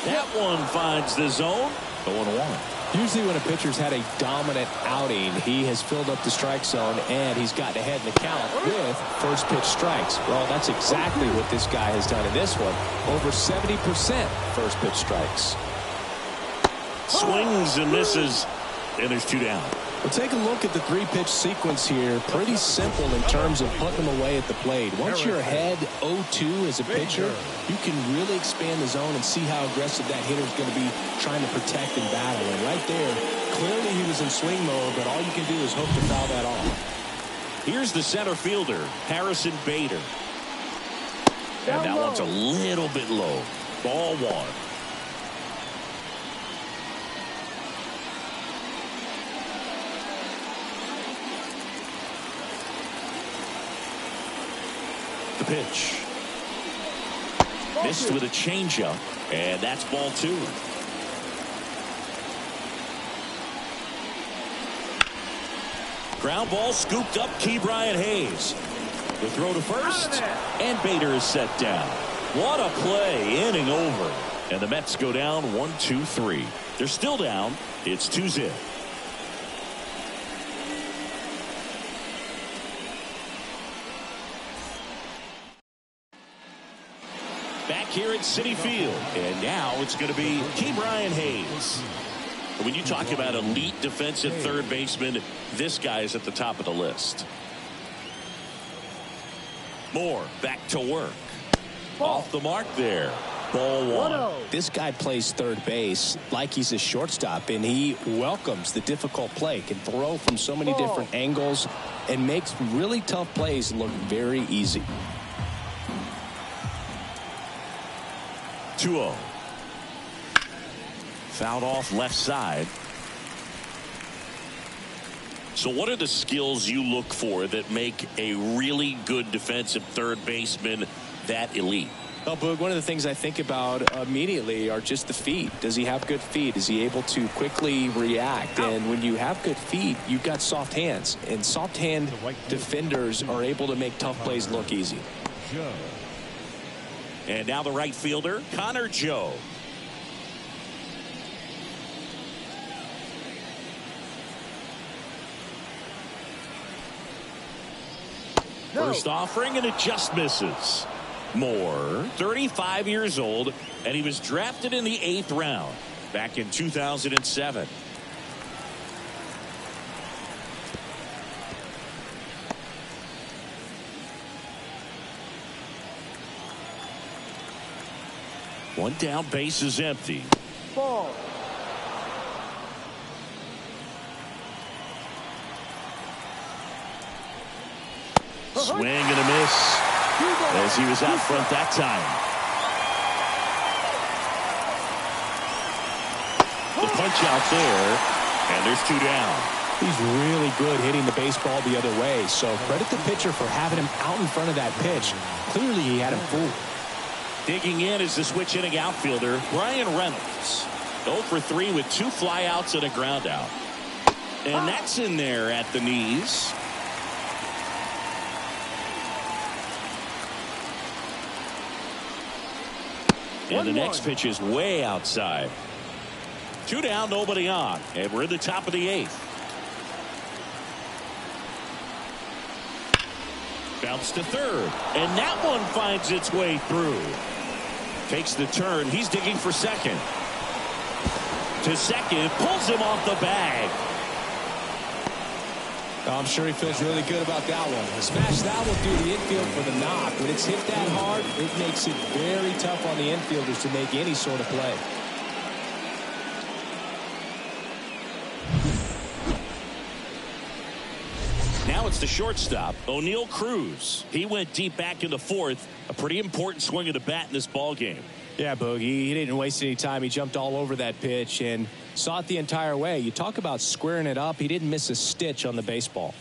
That one finds the zone. 0-1. Usually when a pitcher's had a dominant outing, he has filled up the strike zone and he's gotten ahead in the count with first pitch strikes. Well, that's exactly what this guy has done in this one. Over 70% first pitch strikes. Swings and misses, and there's 2 down. Well, take a look at the 3-pitch sequence here. Pretty simple in terms of putting them away at the plate. Once you're ahead 0-2 as a pitcher, you can really expand the zone and see how aggressive that hitter is going to be trying to protect and battle. And right there, clearly he was in swing mode, but all you can do is hope to foul that off. Here's the center fielder, Harrison Bader. And that one's a little bit low. Ball 1. The pitch. Missed with a changeup, and that's ball 2. Ground ball scooped up. Ke'Bryan Hayes. The throw to first, and Bader is set down. What a play, inning over. And the Mets go down 1-2-3. They're still down. It's 2-0. Back here at Citi Field, and now it's going to be Ke'Bryan Hayes. When you talk about elite defensive third baseman, this guy is at the top of the list. Moore back to work. Off the mark there. Ball one. This guy plays third base like he's a shortstop, and he welcomes the difficult play, can throw from so many different angles, and makes really tough plays look very easy. 2-0. Fouled off left side. So what are the skills you look for that make a really good defensive third baseman that elite? Well, Boog, one of the things I think about immediately are just the feet. Does he have good feet? Is he able to quickly react? And when you have good feet, you've got soft hands. And soft hand defenders are able to make tough plays look easy. And now the right fielder, Connor Joe. First offering, and it just misses. Moore, 35 years old, and he was drafted in the 8th round back in 2007. One down, base is empty. Ball. Swing and a miss as he was out front that time. The punch out there, and there's 2 down. He's really good hitting the baseball the other way, so credit the pitcher for having him out in front of that pitch. Clearly he had him fooled. Digging in is the switch hitting outfielder, Brian Reynolds. 0 for 3 with 2 flyouts and a ground out. And that's in there at the knees. And the next pitch is way outside. 2 down, nobody on. And we're in the top of the 8th. Bounce to third. And that one finds its way through. Takes the turn. He's digging for second. To second. Pulls him off the bag. I'm sure he feels really good about that one. Smash that will do the infield for the knock. When it's hit that hard, it makes it very tough on the infielders to make any sort of play. Now it's the shortstop, O'Neal Cruz. He went deep back in the 4th. A pretty important swing of the bat in this ball game. Yeah, Boogie, he didn't waste any time. He jumped all over that pitch and saw it the entire way. You talk about squaring it up. He didn't miss a stitch on the baseball.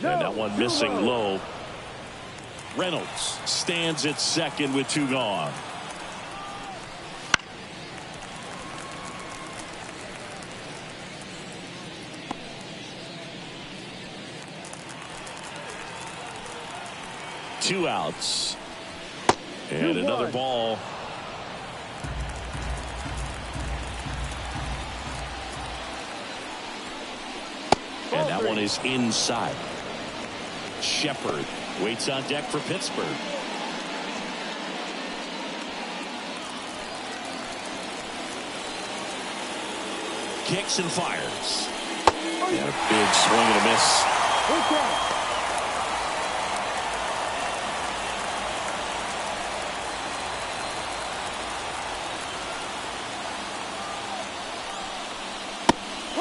And that one missing low. Reynolds stands at second with 2 gone. Two outs. And another ball. And that one is inside. Shepard waits on deck for Pittsburgh. Kicks and fires. And a big swing and a miss.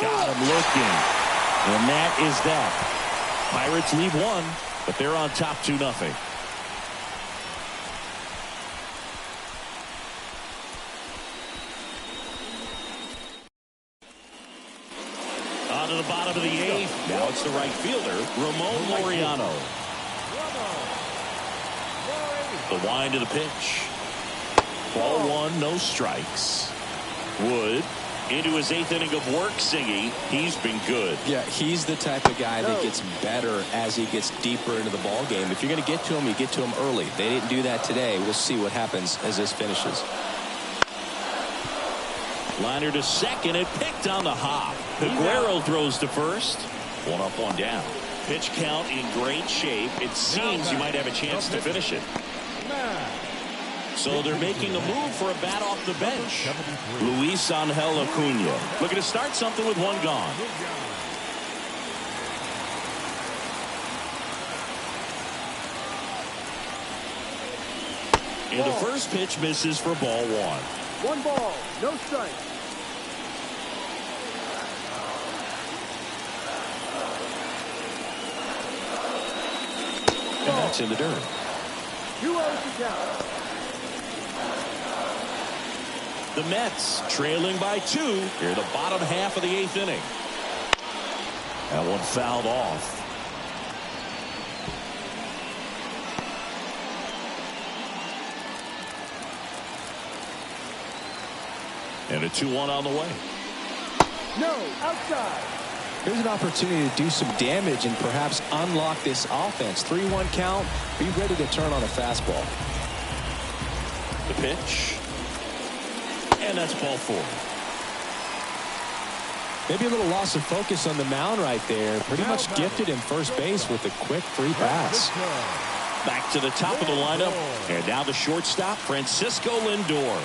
Got him looking. And that is that. Pirates lead 1, but they're on top 2-0. On to the bottom of the 8th. Now it's the right fielder, Ramon Laureano. The wind of the pitch. Ball 1, no strikes. Wood into his 8th inning of work singing. He's been good. Yeah, he's the type of guy that gets better as he gets deeper into the ball game. If you're going to get to him, you get to him early. They didn't do that today. We'll see what happens as this finishes. Liner to second and picked on the hop. Aguero throws to first. 1 up, 1 down. Pitch count in great shape. It seems you might have a chance to finish it. So they're making a move for a bat off the bench. Luis Angel Acuna looking to start something with 1 gone. And the first pitch misses for ball 1. 1 ball, no strike. And that's in the dirt. 2 outs to count. The Mets trailing by 2 here in the bottom half of the 8th inning. That one fouled off. And a 2-1 on the way. No, outside. Here's an opportunity to do some damage and perhaps unlock this offense. 3-1 count. Be ready to turn on a fastball. The pitch. And that's ball 4. Maybe a little loss of focus on the mound right there. Pretty much gifted in first base with a quick free pass. Back to the top of the lineup. And now the shortstop, Francisco Lindor.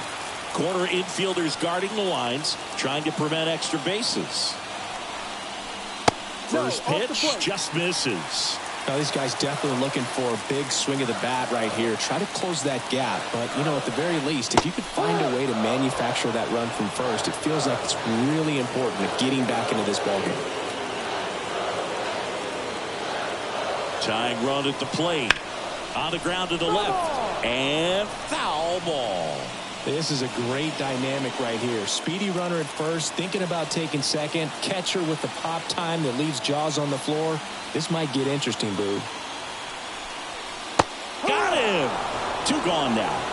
Corner infielders guarding the lines, trying to prevent extra bases. First pitch just misses. Now these guys definitely looking for a big swing of the bat right here. Try to close that gap. But, you know, at the very least, if you could find a way to manufacture that run from first, it feels like it's really important to getting back into this ballgame. Tying run at the plate. On the ground to the left. And foul ball. This is a great dynamic right here. Speedy runner at first, thinking about taking second. Catcher with the pop time that leaves Jaws on the floor. This might get interesting, Boo. Got him. 2 gone now.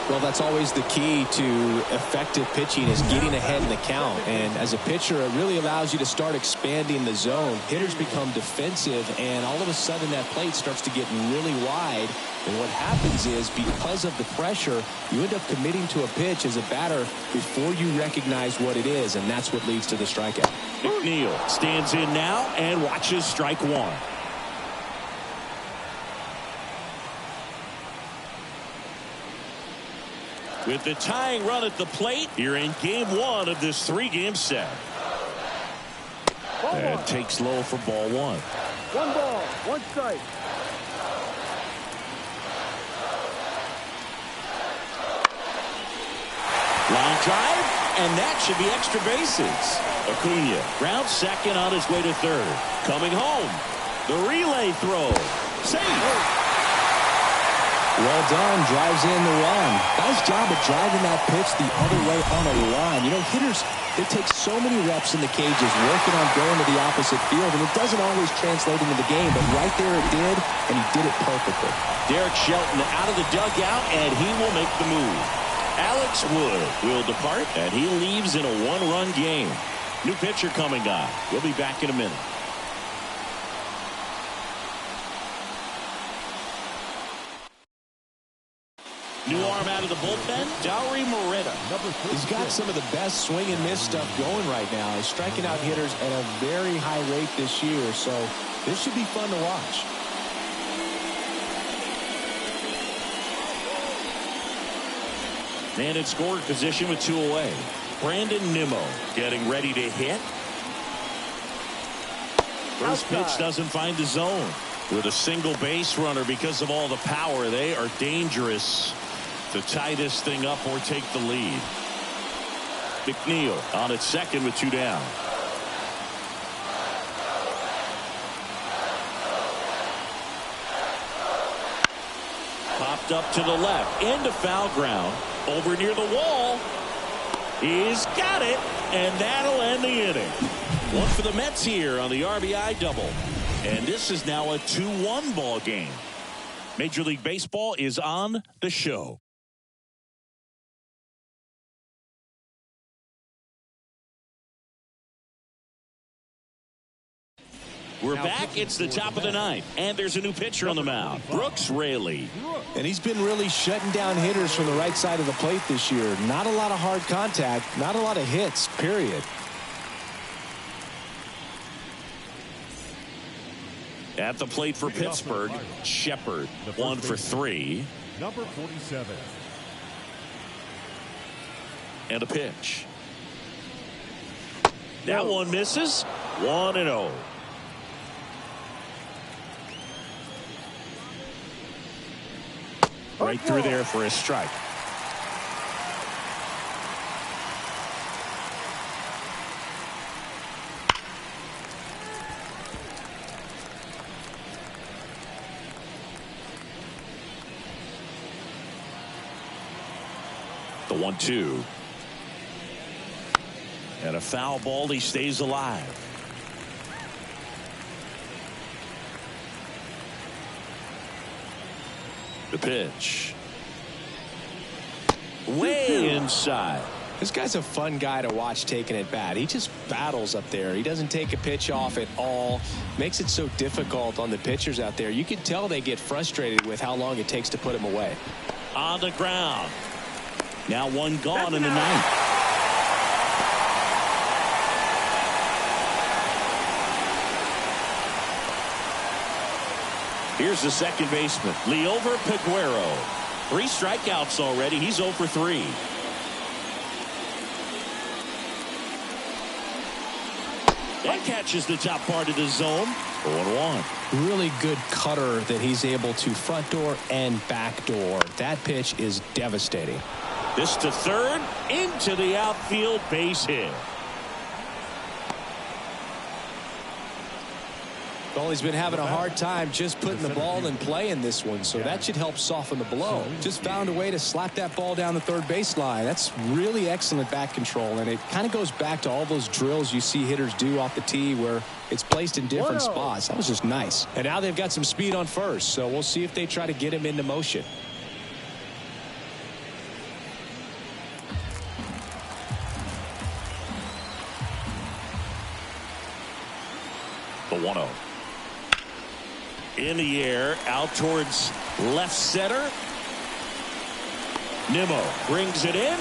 Well, that's always the key to effective pitching is getting ahead in the count. And as a pitcher, it really allows you to start expanding the zone. Hitters become defensive, and all of a sudden that plate starts to get really wide. And what happens is, because of the pressure, you end up committing to a pitch as a batter before you recognize what it is, and that's what leads to the strikeout. McNeil stands in now and watches strike 1. With the tying run at the plate, you're in game 1 of this 3-game set. And takes low for ball 1. 1 ball, 1 strike. Line drive, and that should be extra bases. Acuna rounds second on his way to third. Coming home. The relay throw. Safe. Well done. Drives in the run. Nice job of driving that pitch the other way on a line. You know, hitters, they take so many reps in the cages working on going to the opposite field, and it doesn't always translate into the game, but right there it did, and he did it perfectly. Derek Shelton out of the dugout, and he will make the move. Alex Wood will depart, and he leaves in a 1-run game. New pitcher coming on. We'll be back in a minute. New arm out of the bullpen, Dauri Moreta. He's got some of the best swing and miss stuff going right now. He's striking out hitters at a very high rate this year, so this should be fun to watch. Man in scoring position with 2 away. Brandon Nimmo getting ready to hit. First pitch doesn't find the zone. With a single base runner, because of all the power, they are dangerous to tie this thing up or take the lead. McNeil on at second with 2 down. Popped up to the left into foul ground. Over near the wall. He's got it, and that'll end the inning. One for the Mets here on the RBI double. And this is now a 2-1 ball game. Major League Baseball is on the show. We're back. It's the top of the ninth, and there's a new pitcher on the mound, Brooks Raley. And he's been really shutting down hitters from the right side of the plate this year. Not a lot of hard contact, not a lot of hits, period. At the plate for Pittsburgh, Shepard, 1 for 3. Number 47. And a pitch. That one misses. 1-0. Right through there for a strike. The 1-2. And a foul ball. He stays alive. The pitch. Way inside. This guy's a fun guy to watch taking at bat. He just battles up there. He doesn't take a pitch off at all. Makes it so difficult on the pitchers out there. You can tell they get frustrated with how long it takes to put him away. On the ground. Now one gone in the ninth. Here's the second baseman, Liover Peguero. 3 strikeouts already. He's 0 for 3. That catches the top part of the zone. 0-1. Really good cutter that he's able to front door and back door. That pitch is devastating. This to third, into the outfield, base hit. Well, he's been having a hard time just putting the ball in play in this one, so that should help soften the blow. Just found a way to slap that ball down the third baseline. That's really excellent bat control, and it kind of goes back to all those drills you see hitters do off the tee where it's placed in different spots. That was just nice. And now they've got some speed on first, so we'll see if they try to get him into motion. The 1-0. In the air, out towards left center. Nimmo brings it in.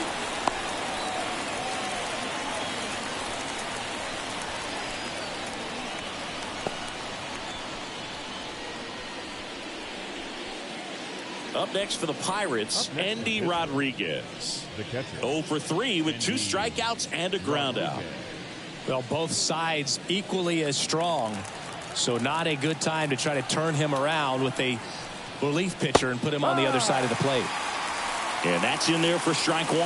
Up next for the Pirates, Andy Rodriguez. The catcher. 0 for 3 with 2 strikeouts and a ground out. Well, both sides equally as strong. So not a good time to try to turn him around with a relief pitcher and put him on the other side of the plate. And that's in there for strike 1.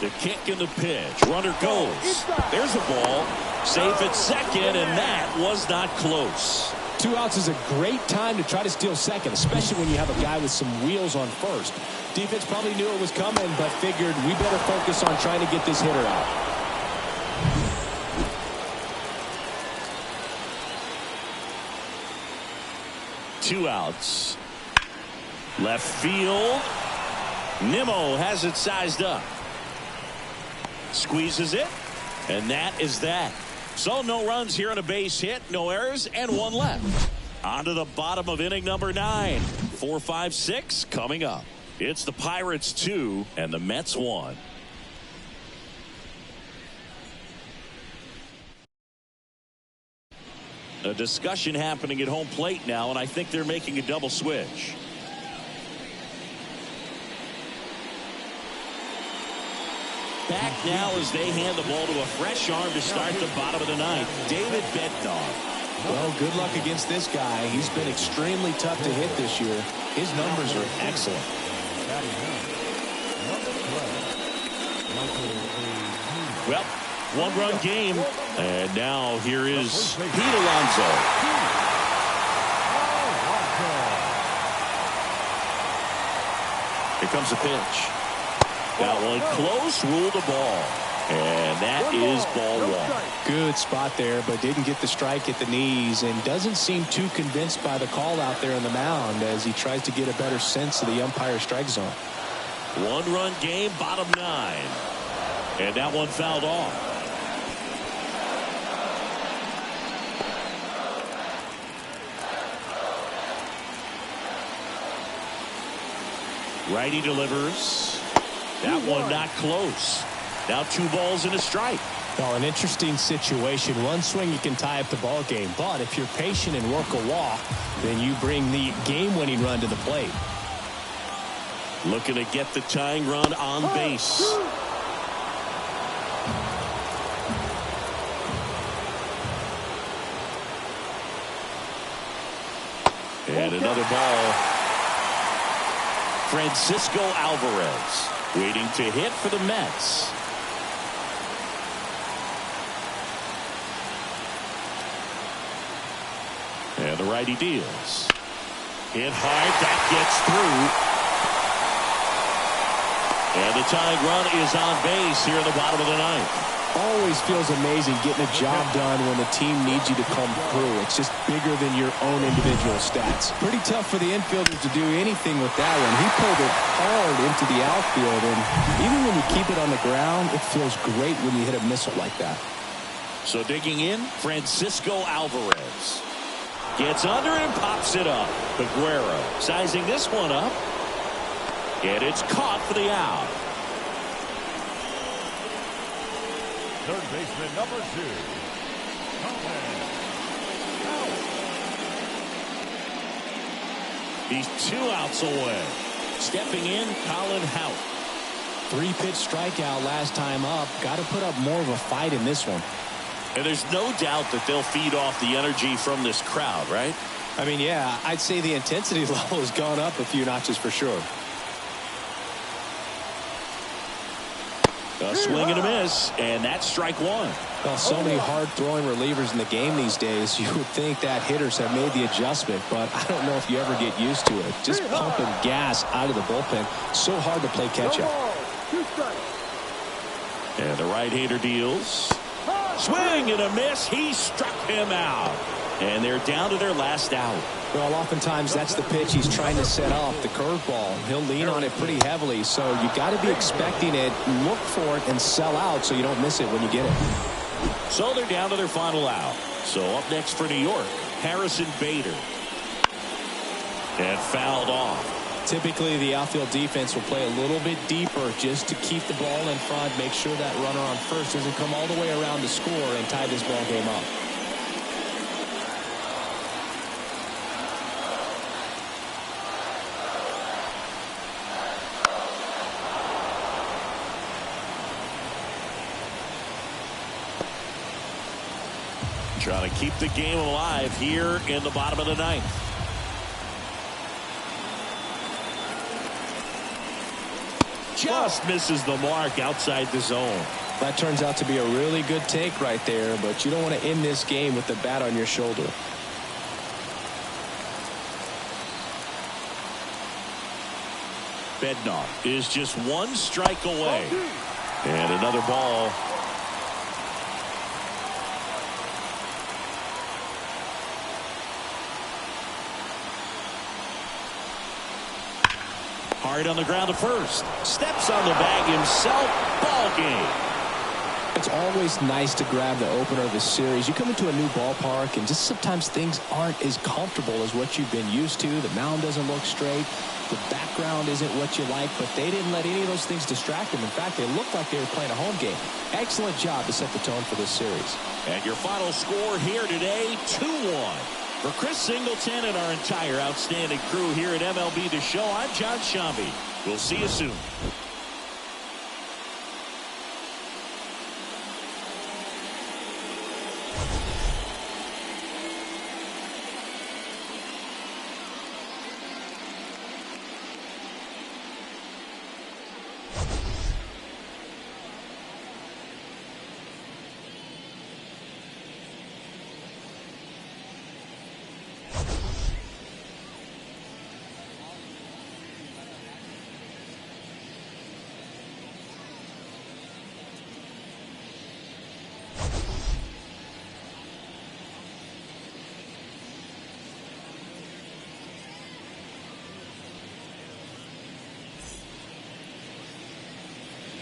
The kick and the pitch. Runner goes. There's a ball. Safe at second, and that was not close. 2 outs is a great time to try to steal second, especially when you have a guy with some wheels on first. Defense probably knew it was coming, but figured we better focus on trying to get this hitter out. Two outs. Left field. Nimmo has it sized up. Squeezes it. And that is that. So no runs here on a base hit. No errors and 1 left. On to the bottom of inning number 9. 4, 5, 6 coming up. It's the Pirates 2 and the Mets 1. A discussion happening at home plate now, and I think they're making a double switch. Back now as they hand the ball to a fresh arm to start the bottom of the ninth, David Bednar. Well, good luck against this guy. He's been extremely tough to hit this year. His numbers are excellent. Well, 1-run game, and now here is Pete Alonso. Here comes a pitch. Got one close, ruled the ball, and that is ball 1. Good spot there, but didn't get the strike at the knees, and doesn't seem too convinced by the call out there on the mound as he tries to get a better sense of the umpire strike zone. 1-run game, bottom 9, and that one fouled off. Righty delivers. That one not close. Now 2 balls and a strike. Well, an interesting situation. One swing, you can tie up the ball game. But if you're patient and work a walk, then you bring the game-winning run to the plate. Looking to get the tying run on base. And another ball. Francisco Alvarez waiting to hit for the Mets. And the righty deals. Hit hard. That gets through. And the tying run is on base here in the bottom of the 9th. Always feels amazing getting a job done when the team needs you to come through. It's just bigger than your own individual stats. Pretty tough for the infielders to do anything with that one. He pulled it hard into the outfield, and even when you keep it on the ground, it feels great when you hit a missile like that. So digging in, Francisco Alvarez gets under and pops it up. Aguero sizing this one up. And it's caught for the out. Third baseman number 2. He's 2 outs away. Stepping in, Colin Houck. 3-pitch strikeout last time up. Got to put up more of a fight in this one. And there's no doubt that they'll feed off the energy from this crowd, right? I mean, yeah, I'd say the intensity level has gone up a few notches for sure. A swing and a miss, and that's strike 1. Well, so many hard-throwing relievers in the game these days, you would think that hitters have made the adjustment, but I don't know if you ever get used to it. Just pumping gas out of the bullpen. So hard to play catch-up. And the right-hander deals. Swing and a miss. He struck him out. And they're down to their last out. Well, oftentimes that's the pitch he's trying to set up, the curveball. He'll lean on it pretty heavily, so you got to be expecting it, look for it, and sell out so you don't miss it when you get it. So they're down to their final out. So up next for New York, Harrison Bader. And fouled off. Typically, the outfield defense will play a little bit deeper just to keep the ball in front, make sure that runner on first doesn't come all the way around to score and tie this ball game up. Trying to keep the game alive here in the bottom of the 9th. Just misses the mark outside the zone. That turns out to be a really good take right there, but you don't want to end this game with the bat on your shoulder. Bednar is just 1 strike away. And another ball. Hard on the ground to first. Steps on the bag himself. Ball game. It's always nice to grab the opener of the series. You come into a new ballpark and just sometimes things aren't as comfortable as what you've been used to. The mound doesn't look straight. The background isn't what you like, but they didn't let any of those things distract them. In fact, they looked like they were playing a home game. Excellent job to set the tone for this series. And your final score here today, 2-1. For Chris Singleton and our entire outstanding crew here at MLB The Show, I'm John Shambi. We'll see you soon.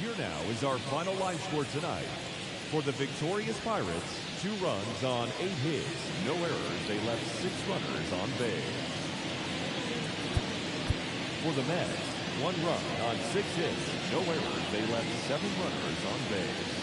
Here now is our final line score tonight. For the victorious Pirates, 2 runs on 8 hits, no errors. They left 6 runners on base. For the Mets, 1 run on 6 hits, no errors. They left 7 runners on base.